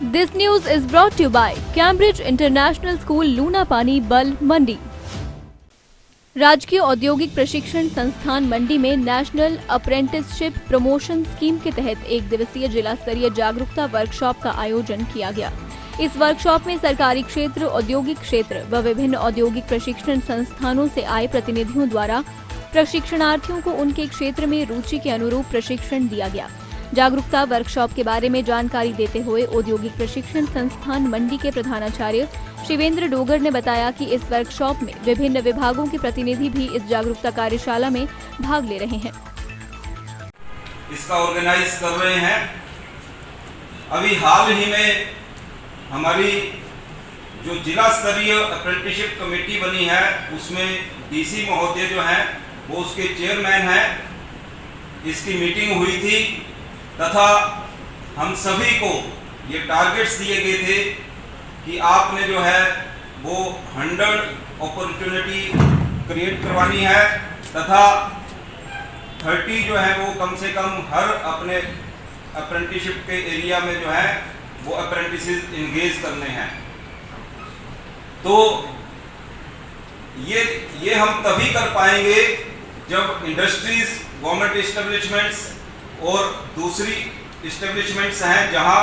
This news is brought to you by Cambridge International School, लूनापानी, बल, मंडी। राजकीय औद्योगिक प्रशिक्षण संस्थान मंडी में नेशनल अप्रेंटिसशिप प्रमोशन स्कीम के तहत एक दिवसीय जिला स्तरीय जागरूकता वर्कशॉप का आयोजन किया गया। इस वर्कशॉप में सरकारी क्षेत्र, औद्योगिक क्षेत्र व विभिन्न औद्योगिक प्रशिक्षण संस्थानों से आए प्रतिनिधियों द्वारा प्रशिक्षणार्थियों को उनके क्षेत्र में रुचि के अनुरूप प्रशिक्षण दिया गया। जागरूकता वर्कशॉप के बारे में जानकारी देते हुए औद्योगिक प्रशिक्षण संस्थान मंडी के प्रधानाचार्य शिवेंद्र डोगर ने बताया कि इस वर्कशॉप में विभिन्न विभागों के प्रतिनिधि भी इस जागरूकता कार्यशाला में भाग ले रहे हैं। इसका ऑर्गेनाइज कर रहे हैं। अभी हाल ही में हमारी जो जिला स्तरीय अप्रेंटिसशिप कमेटी बनी है उसमें डीसी महोदय जो हैं वो उसके चेयरमैन हैं। इसकी मीटिंग हुई थी तथा हम सभी को ये टारगेट्स दिए गए थे कि आपने जो है वो 100 अपॉर्चुनिटी क्रिएट करवानी है तथा 30 जो है वो कम से कम हर अपने अप्रेंटिसशिप के एरिया में जो है वो अप्रेंटिसेस इंगेज करने हैं। तो ये हम तभी कर पाएंगे जब इंडस्ट्रीज, गवर्नमेंट एस्टेब्लिशमेंट्स और दूसरी एस्टेब्लिशमेंट्स हैं जहां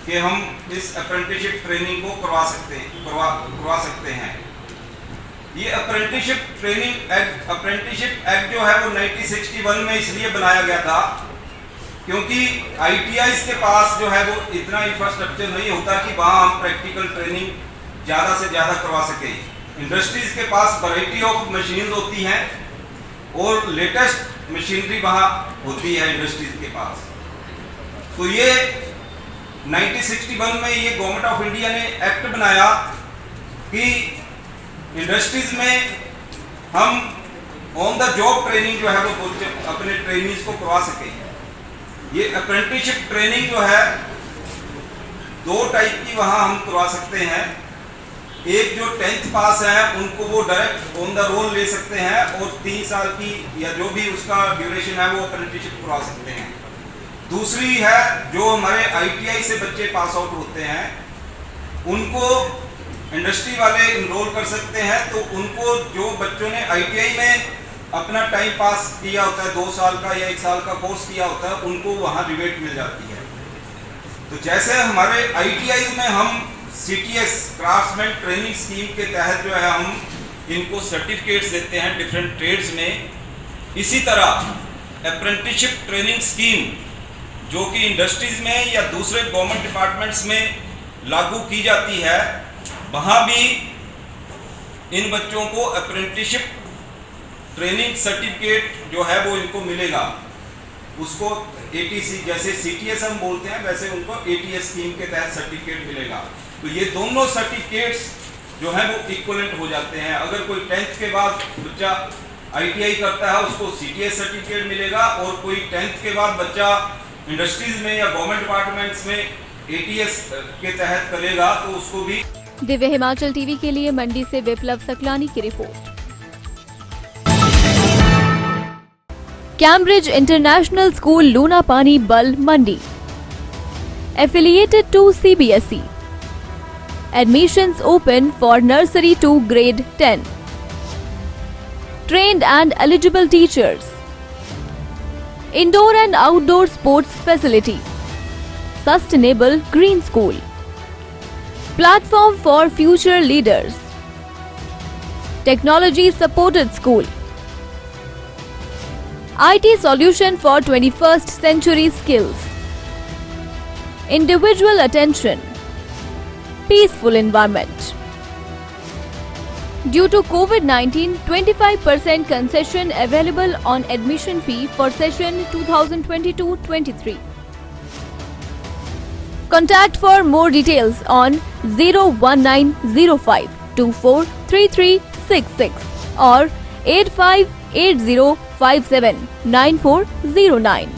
कि हम इस अप्रेंटिसशिप ट्रेनिंग को करवा सकते हैं। ये apprenticeship training act, apprenticeship act जो है वो 1961 में इसलिए बनाया गया था क्योंकि ITIs के पास जो है वो इतना इंफ्रास्ट्रक्चर नहीं होता कि वहां हम प्रैक्टिकल ट्रेनिंग ज़्यादा से ज़्यादा करवा सकें। इंडस्ट्रीज के पास वैरायटी ऑफ मशीन्स होती हैं और लेटेस्ट मशीनरी वहाँ होती है इंडस्ट्रीज के पास। तो ये 1961 में ये गवर्नमेंट ऑफ इंडिया ने एक्ट बनाया कि इंडस्ट्रीज में हम ऑन द जॉब ट्रेनिंग जो है वो अपने ट्रेनिंग्स को करवा सकें। ये अप्रेंटिसशिप ट्रेनिंग जो है 2 टाइप की वहाँ हम करवा सकते हैं। एक जो 10th पास है उनको वो डायरेक्ट ऑन द रोल ले सकते हैं और 3 साल की या जो भी उसका ड्यूरेशन है वो अप्रेंटिसशिप करवा सकते हैं। दूसरी है जो हमारे ITI से बच्चे पास आउट होते हैं उनको इंडस्ट्री वाले इनरोल कर सकते हैं। तो उनको जो बच्चों ने ITI में अपना टाइम पास किया होता है, 2 साल का या 1 साल का कोर्स किया होता है, उनको वहाँ रिबेट मिल जाती है। तो जैसे हमारे ITI में हम CTS क्राफ्ट्समैन ट्रेनिंग स्कीम के तहत जो है हम इनको सर्टिफिकेट्स देते हैं डिफरेंट ट्रेड्स में, इसी तरह अप्रेंटिसशिप ट्रेनिंग स्कीम जो कि इंडस्ट्रीज में या दूसरे गवर्नमेंट डिपार्टमेंट्स में लागू की जाती है वहाँ भी इन बच्चों को अप्रेंटिसशिप ट्रेनिंग सर्टिफिकेट जो है वो इनको मिलेगा। उसको ATC जैसे CTS हम बोलते हैं वैसे उनको ATS स्कीम के तहत सर्टिफिकेट मिलेगा। तो ये दोनों सर्टिफिकेट्स जो है वो इक्वलेंट हो जाते हैं। अगर कोई 10th के बाद बच्चा ITI करता है उसको CTS सर्टिफिकेट मिलेगा और कोई 10th के बाद बच्चा इंडस्ट्रीज में या गवर्नमेंट डिपार्टमेंट्स में ATS के तहत करेगा तो उसको भी। दिव्य हिमाचल टीवी के लिए मंडी से विप्लव सकलानी की रिपोर्ट। कैम्ब्रिज इंटरनेशनल स्कूल, लूनापानी, बल, मंडी, affiliated to CBSE. Admissions open for nursery to grade 10. Trained and eligible teachers. Indoor and outdoor sports facility. Sustainable green school. Platform for future leaders. Technology supported school. IT solution for 21st century skills. Individual attention. Peaceful environment. Due to COVID-19, 25% concession available on admission fee for session 2022-23. Contact for more details on 01905 243366 or 8580579409.